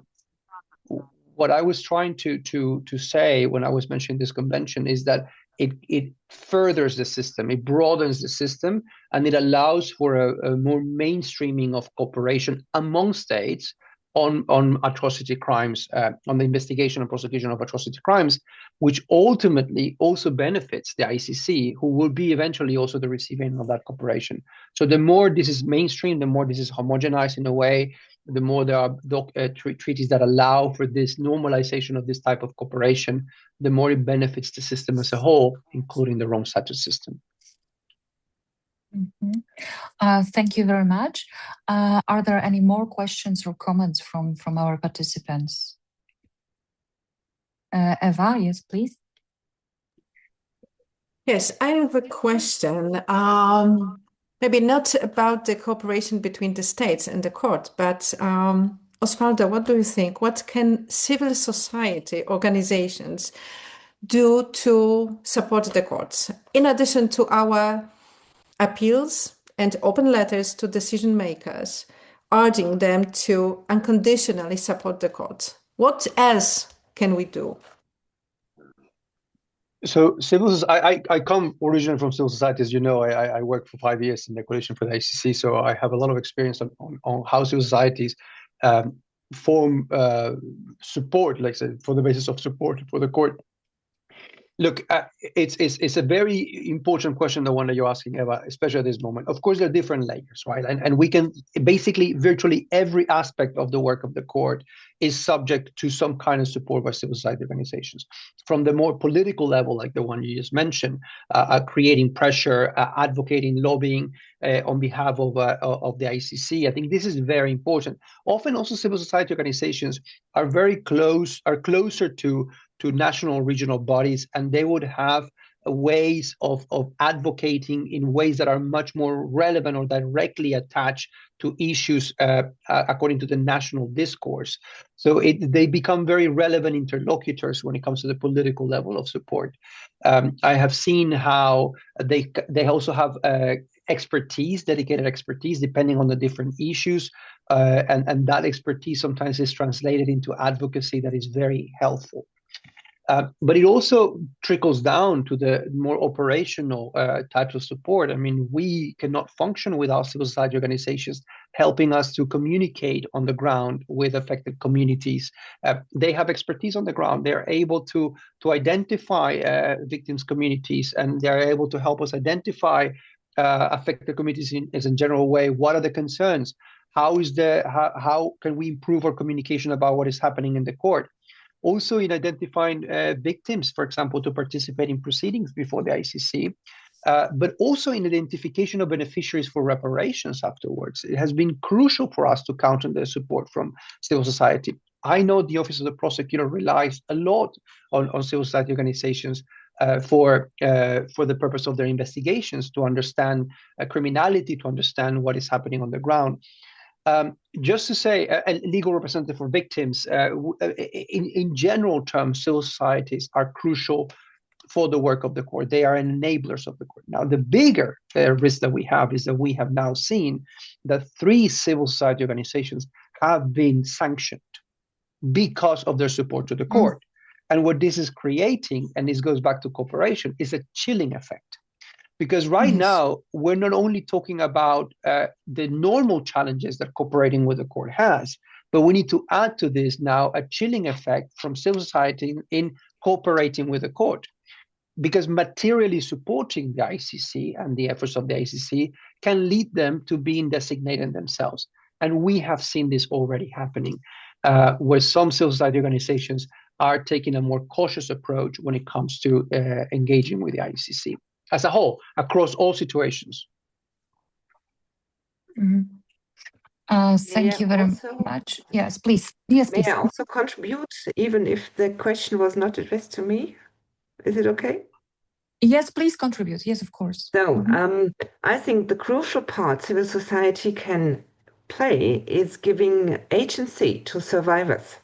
what I was trying to say when I was mentioning this convention is that it furthers the system, it broadens the system, and it allows for a more mainstreaming of cooperation among states on atrocity crimes, on the investigation and prosecution of atrocity crimes, which ultimately also benefits the ICC, who will be eventually also the recipient of that cooperation. So the more this is mainstream, the more this is homogenized in a way, the more there are treaties that allow for this normalization of this type of cooperation, the more it benefits the system as a whole, including the Rome Statute system. Thank you very much. Are there any more questions or comments from our participants? Eva, yes, please. Yes, I have a question. Maybe not about the cooperation between the states and the court, but Osvaldo, what do you think? What can civil society organizations do to support the courts, in addition to our appeals and open letters to decision makers, urging them to unconditionally support the court? What else can we do? So I come originally from civil society, as you know. I worked for 5 years in the coalition for the ICC, so I have a lot of experience on how civil societies form support, like I said, for the basis of support for the court. Look, it's a very important question, the one that you're asking, Eva, especially at this moment. Of course, there are different layers, right? And we can basically, virtually every aspect of the work of the court is subject to some kind of support by civil society organizations. From the more political level, like the one you just mentioned, creating pressure, advocating, lobbying on behalf of the ICC. I think this is very important. Often also civil society organizations are closer to national regional bodies, and they would have ways of advocating in ways that are much more relevant or directly attached to issues according to the national discourse. So they become very relevant interlocutors when it comes to the political level of support. I have seen how they also have dedicated expertise, depending on the different issues, and that expertise sometimes is translated into advocacy that is very helpful. But it also trickles down to the more operational types of support. I mean, we cannot function without civil society organizations helping us to communicate on the ground with affected communities. They have expertise on the ground. They're able to identify victims' communities, and they're able to help us identify affected communities in a general way. What are the concerns? How can we improve our communication about what is happening in the court? Also in identifying victims, for example, to participate in proceedings before the ICC, but also in identification of beneficiaries for reparations afterwards. It has been crucial for us to count on the support from civil society. I know the Office of the Prosecutor relies a lot on civil society organizations for the purpose of their investigations, to understand criminality, to understand what is happening on the ground. Just to say, a legal representative for victims, in general terms, civil societies are crucial for the work of the court. They are enablers of the court. Now, the bigger risk that we have is that we have now seen that 3 civil society organizations have been sanctioned because of their support to the court. And what this is creating, and this goes back to cooperation, is a chilling effect. Because right now, we're not only talking about the normal challenges that cooperating with the court has, But we need to add to this now a chilling effect from civil society in cooperating with the court, because materially supporting the ICC and the efforts of the ICC can lead them to being designated themselves. And we have seen this already happening, where some civil society organizations are taking a more cautious approach when it comes to engaging with the ICC as a whole, across all situations. Thank you very much. Yes, please. Yes, please. May I also contribute, even if the question was not addressed to me? Is it okay? Yes, please contribute. Yes, of course. So I think the crucial part civil society can play is giving agency to survivors.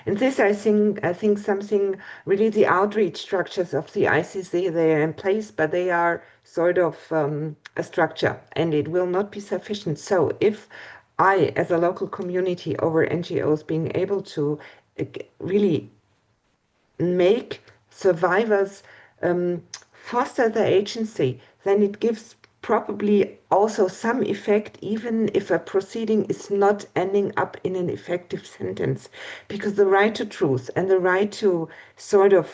And this, I think something really, the outreach structures of the ICC, they are in place, but they are sort of a structure, and it will not be sufficient. So if I, as a local community over NGOs, being able to really make survivors foster their agency, then it gives probably also some effect, even if a proceeding is not ending up in an effective sentence. Because the right to truth and the right to sort of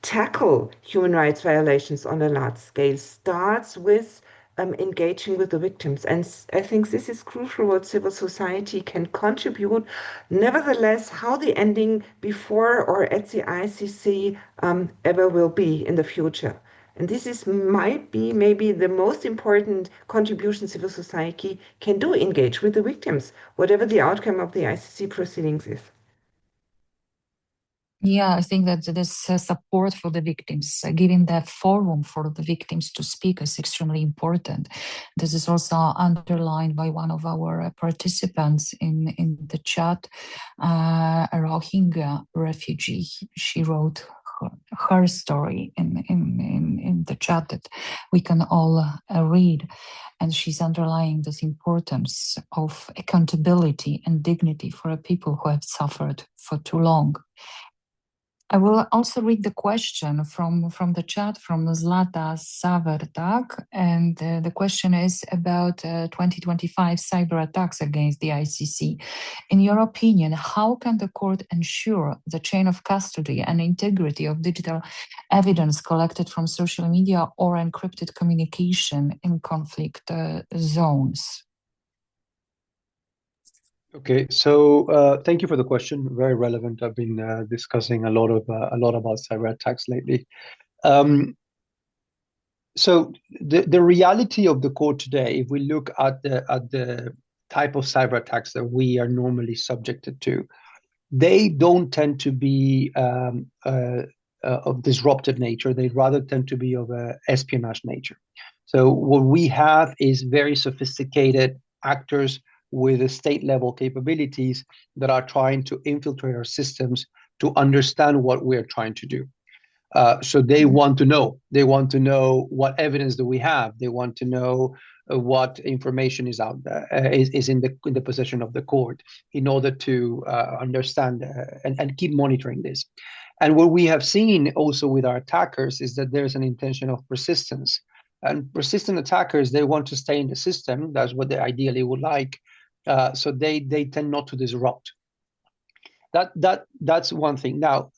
tackle human rights violations on a large scale starts with engaging with the victims. And I think this is crucial what civil society can contribute. Nevertheless, how the ending before or at the ICC ever will be in the future. And this might be maybe the most important contribution civil society can do, engage with the victims, whatever the outcome of the ICC proceedings is. Yeah, I think that this support for the victims, giving that forum for the victims to speak is extremely important. This is also underlined by one of our participants in the chat, a Rohingya refugee. She wrote her story in the chat that we can all read. And she's underlying this importance of accountability and dignity for people who have suffered for too long. I will also read the question from the chat from Zlata Savertak, and the question is about 2025 cyber attacks against the ICC. In your opinion, how can the court ensure the chain of custody and integrity of digital evidence collected from social media or encrypted communication in conflict zones? Okay, so thank you for the question. Very relevant. I've been discussing a lot about cyber attacks lately. So the reality of the court today, if we look at the type of cyber attacks that we are normally subjected to, they don't tend to be of disruptive nature. They rather tend to be of a espionage nature. So what we have is very sophisticated actors with state-level capabilities that are trying to infiltrate our systems to understand what we're trying to do. So they want to know. They want to know what evidence do we have. They want to know what information is out there, is in the possession of the court, in order to understand and keep monitoring this. And what we have seen also with our attackers is that there's an intention of persistence. And persistent attackers, they want to stay in the system. That's what they ideally would like. So they tend not to disrupt. That's one thing. Now,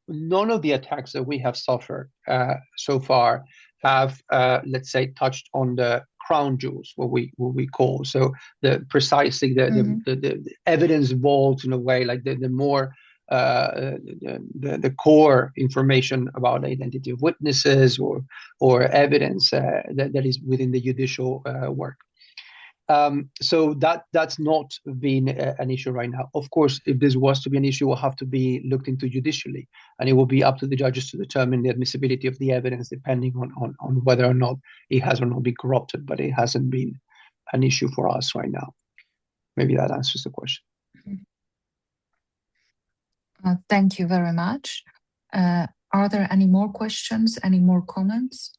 none of the attacks that we have suffered so far have, let's say, touched on the crown jewels, what we call. So the evidence vault, in a way, like the more the core information about the identity of witnesses or evidence that is within the judicial work. So that's not been an issue right now. Of course, if this was to be an issue, it will have to be looked into judicially, and it will be up to the judges to determine the admissibility of the evidence, depending on whether or not it has or not been corrupted. But it hasn't been an issue for us right now. Maybe that answers the question. Thank you very much. Are there any more questions? Any more comments?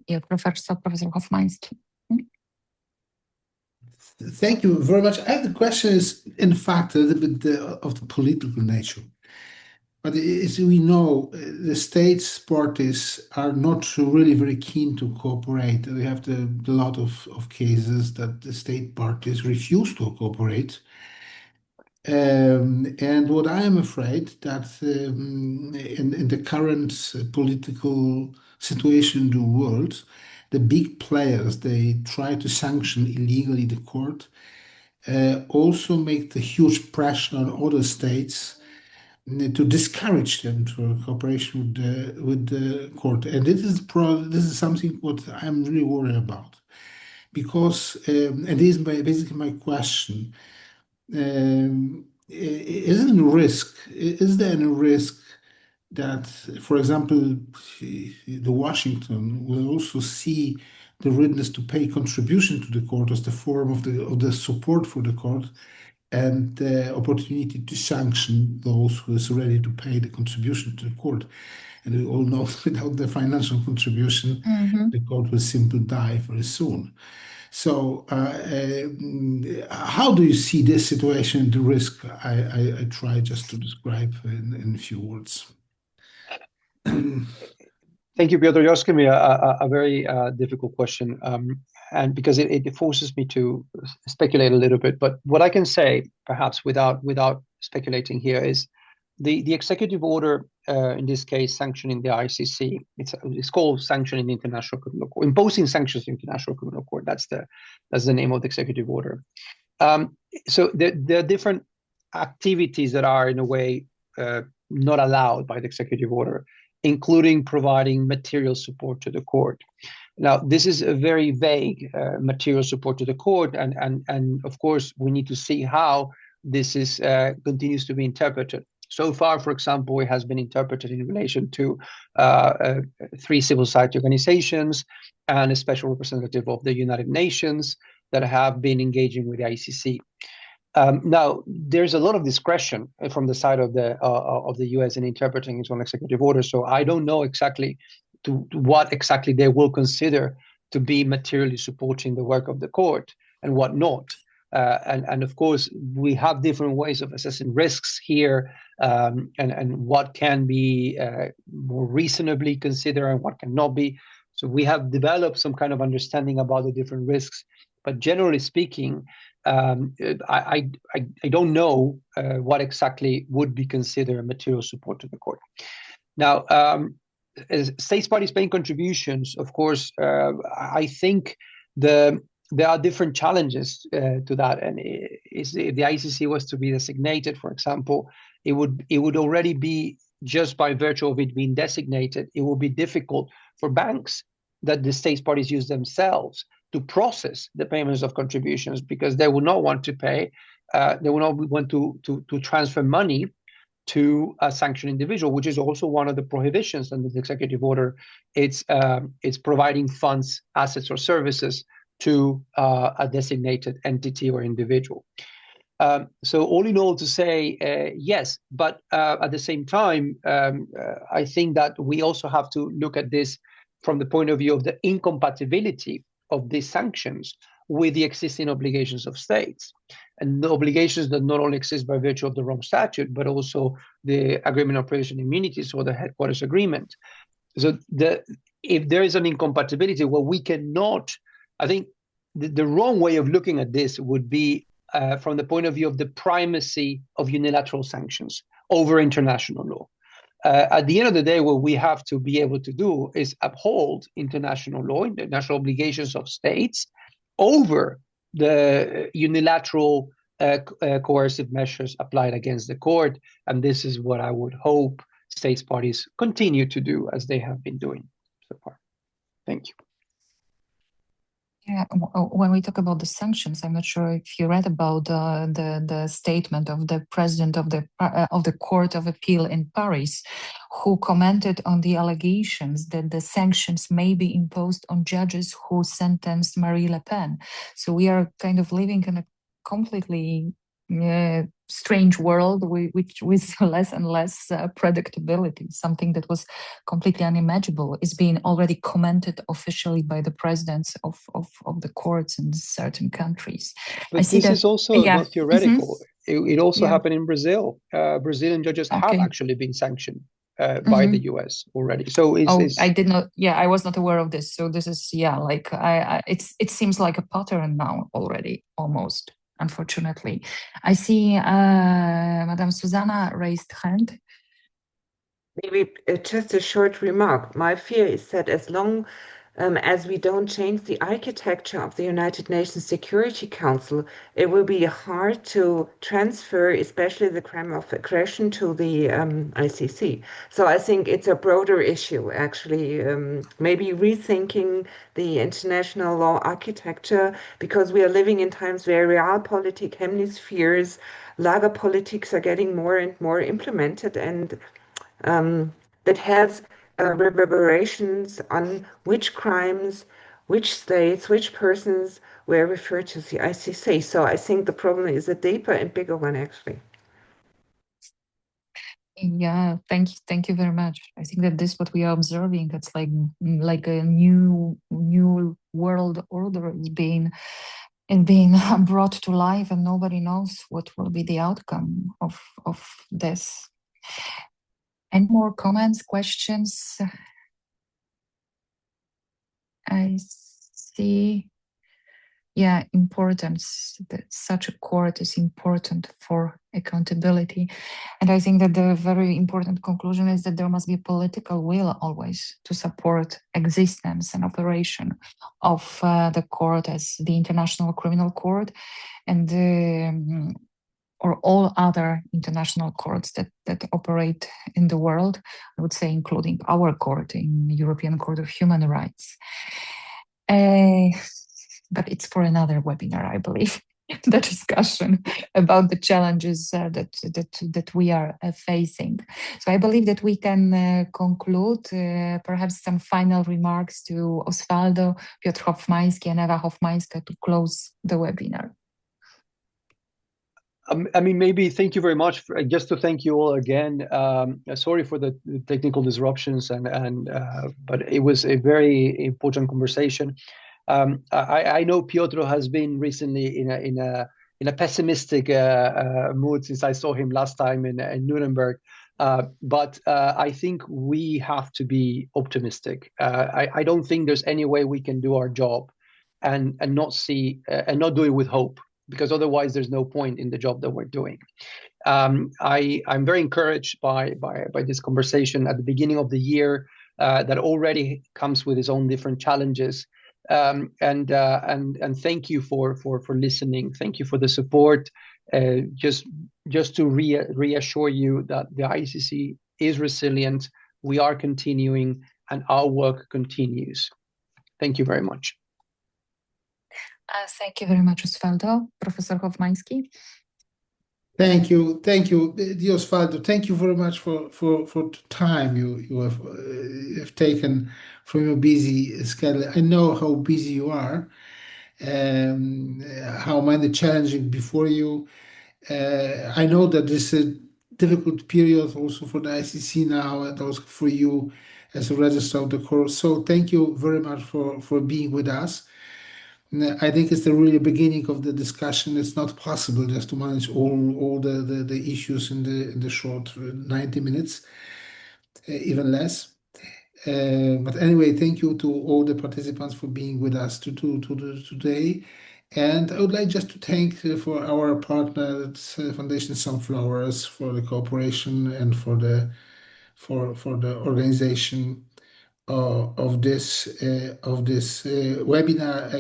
Yeah, Professor Hofmeister. Thank you very much. The question is, in fact, a little bit of the political nature. But as we know, the states parties are not really very keen to cooperate. We have a lot of cases that the state parties refuse to cooperate. And what I am afraid that in the current political situation in the world, the big players, they try to sanction illegally the court, also make the huge pressure on other states to discourage them to cooperation with the court. And this is something what I'm really worried about, because and this is basically my question. Is there any risk that, for example, the Washington will also see the readiness to pay contribution to the court as the form of the support for the court, and the opportunity to sanction those who is ready to pay the contribution to the court? And we all know without the financial contribution, the court will simply die very soon. So how do you see this situation, the risk? I try just to describe in a few words. Thank you, Piotr. You're asking me a very difficult question, and because it forces me to speculate a little bit. But what I can say, perhaps without speculating here, is the executive order, in this case, sanctioning the ICC. It's called sanctioning the International Criminal Court, imposing sanctions in the International Criminal Court. That's the name of the executive order. So there are different activities that are in a way not allowed by the executive order, including providing material support to the court. Now, this is a very vague material support to the court, and of course, we need to see how this is continues to be interpreted. So far, for example, it has been interpreted in relation to 3 civil society organizations and a special representative of the United Nations that have been engaging with the ICC. Now, there's a lot of discretion from the side of the US in interpreting its own executive order. So I don't know exactly to what exactly they will consider to be materially supporting the work of the court and what not. And of course, we have different ways of assessing risks here, and what can be more reasonably considered and what cannot be. So we have developed some kind of understanding about the different risks. But generally speaking, I don't know what exactly would be considered material support to the court. Now, as states parties paying contributions, of course, I think there are different challenges to that. And if the ICC was to be designated, for example, it would already be, just by virtue of it being designated, it will be difficult for banks that the states parties use themselves to process the payments of contributions, because they will not want to pay, they will not want to transfer money to a sanctioned individual, which is also one of the prohibitions under the executive order. It's providing funds, assets, or services to a designated entity or individual. So all in all, to say yes, but at the same time, I think that we also have to look at this from the point of view of the incompatibility of these sanctions with the existing obligations of states, and the obligations that not only exist by virtue of the Rome Statute, but also the Agreement on Provision Immunities or the Headquarters Agreement. So if there is an incompatibility, well, we cannot, I think the wrong way of looking at this would be from the point of view of the primacy of unilateral sanctions over international law. At the end of the day, what we have to be able to do is uphold international law, international obligations of states over the unilateral coercive measures applied against the court. And this is what I would hope states parties continue to do, as they have been doing so far. Thank you. Yeah, when we talk about the sanctions, I'm not sure if you read about the statement of the president of the Court of Appeal in Paris, who commented on the allegations that the sanctions may be imposed on judges who sentenced Marine Le Pen. So we are kind of living in a completely strange world which with less and less predictability. Something that was completely unimaginable is being already commented officially by the presidents of the courts in certain countries. But I see this that, is also yeah. not theoretical. It also Yeah. happened in Brazil. Brazilian judges have Okay. actually been sanctioned by the US already. So I did not. Yeah, I was not aware of this. So this is, yeah, like it seems like a pattern now already, almost. Unfortunately, I see Madame Susanna raised hand. Maybe just a short remark. My fear is that as long as we don't change the architecture of the United Nations Security Council, it will be hard to transfer, especially the crime of aggression, to the ICC. So I think it's a broader issue, actually, maybe rethinking the international law architecture, because we are living in times where realpolitik, hemispheres, lager politics are getting more and more implemented, and that has reverberations on which crimes, which states, which persons were referred to the ICC. So I think the problem is a deeper and bigger one, actually. Yeah, thank you very much. I think that this what we are observing. It's like a new world order is being brought to life, and nobody knows what will be the outcome of this. Any more comments, questions? I see. Yeah, importance that such a court is important for accountability. And I think that the very important conclusion is that there must be political will always to support existence and operation of the court as the International Criminal Court and or all other international courts that operate in the world, I would say, including our court in the European Court of Human Rights. But it's for another webinar, I believe, the discussion about the challenges that we are facing. So I believe that we can conclude perhaps some final remarks to Osvaldo, Piotr Hofmański, and Ewa Hofmańska to close the webinar. I mean, maybe thank you very much. Just to thank you all again. Sorry for the technical disruptions, but it was a very important conversation. I know Piotr has been recently in a pessimistic mood since I saw him last time in Nuremberg. But I think we have to be optimistic. I don't think there's any way we can do our job and not do it with hope, because otherwise there's no point in the job that we're doing. I'm very encouraged by this conversation at the beginning of the year that already comes with its own different challenges. And thank you for listening. Thank you for the support. Just to reassure you that the ICC is resilient. We are continuing, and our work continues. Thank you very much. Thank you very much, Osvaldo. Professor Hofmański. Thank you, Osvaldo. Thank you very much for the time you have taken from your busy schedule. I know how busy you are, how many challenges before you. I know that this is a difficult period also for the ICC now, and also for you as a registrar of the court. So thank you very much for being with us. I think it's the really beginning of the discussion. It's not possible just to manage all the issues in the short 90 minutes, even less. But anyway, thank you to all the participants for being with us today. And I would like just to thank for our partner, Foundation Sunflowers, for the cooperation and for the organization of this webinar.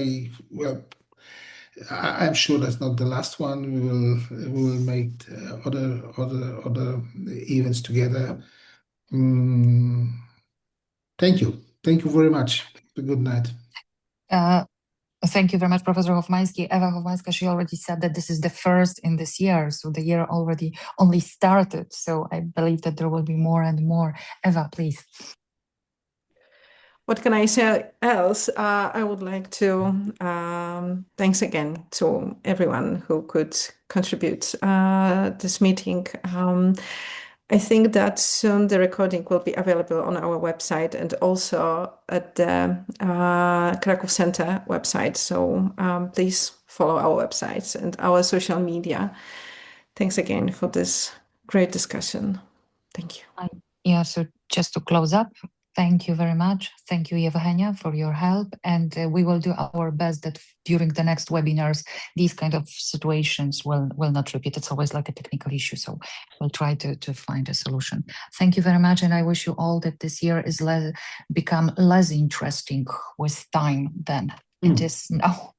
I'm sure that's not the last one. We will make other events together. Thank you very much. Good night. Thank you very much, Professor Hofmański. Ewa Hofmańska, she already said that this is the first in this year, so the year only started. So I believe that there will be more and more. Ewa, please. what can I say else? I would like to thanks again to everyone who could contribute this meeting. I think that soon the recording will be available on our website and also at the Kraków Center website. So please follow our websites and our social media. Thanks again for this great discussion. Thank you. Yeah, so just to close up, thank you very much. Thank you, Evgenia, for your help. And we will do our best that during the next webinars, these kind of situations will not repeat. It's always like a technical issue. So we'll try to find a solution. Thank you very much. And I wish you all that this year is become less interesting with time than it is now.